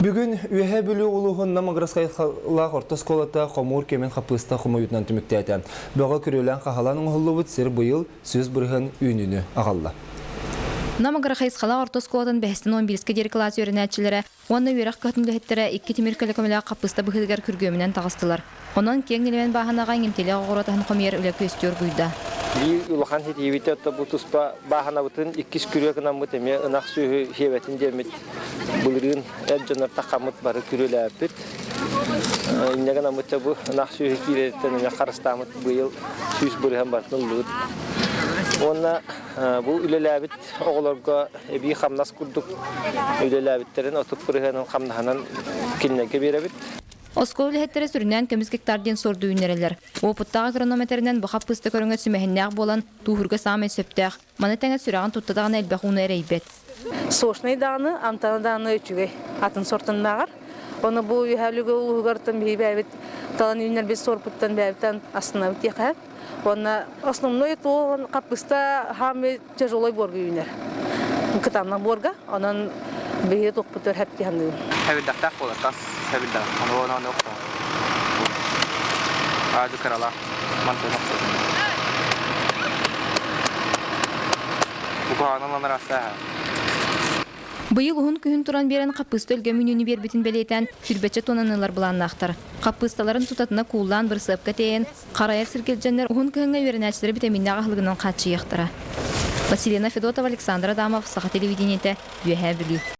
Бүгін үйе бүлі ұлығын намаграсқайқалақ ортосколата қомур кемен қапыста қомойытынан түміктәді. Бұға күрелен қағаланың ұлы сыр бұйыл сөз бұрығын үйініні ағалла. Намаграхайсқала ортосколатын бәстін 11-ке дері класс өрінәтчілері, оны өрақ көтінді әттері 2 теміркілі көмілі қапыста бұғыдығар күргөмінен тағыстылар. Онын кең нелемен бағанаған емтелі ғоратығын қомер үлі көстер көйді. Улахан хитивите отта бутуспа бахана бутын иккис күрөкнан мутеме ынак сүйү хебетин демит булрын эджонар такамыт бары күрөлөпүт иннегана мутта бу ынак сүйү киреттен я карыстамыт быйыл сүз бурхан бартын лут онна бу үлеләбит оголорго эби хамнас курдук үлеләбиттерин отуп бурхан хамнаханан киннеге беребит. Оскол хеттері сүрінен көміз гектарден сорды үйнерелер. Опыттағы хронометрінен бұқап пысты көріңі сүмәхіннәғ болан туғырға сам өсіптәғ. Маны тәңі сүрағын тұттадағын әлбәқ ұны әрейбет. Сошный дағыны, амтаны дағыны өчіге атын сортын мағар. Оны бұл үйәлігі ұлғырттан бейбәбет, талан үйнер без сорпыттан бәбеттен астына өте қәп. Оны основной тұғын қапыста хамы тяжелой борғы үйнер. Кытамнан борға, онын бейет оқпытыр әпті хамдығын. Әбілдақтақ болар, тас әбілдақ. Оны оқпа. Ады қарала. Мантын оқпа. Бұқағанын ланар аса. Бұйыл ұғын күйін тұран берен қапысты өлгі мүнені бербетін бәлейтен сүрбетші тонанылар бұланын ақтыр. Қапысталарын тұтатына кулан бір сыпқа тейін, қарайыр сіркелжендер ұғын күйінге верін әчілері бітаминді ағылығынан қатшы еқтірі. Василина Федотова, Александр Адамов, Саха телевидениеті, Үйе Бүлі.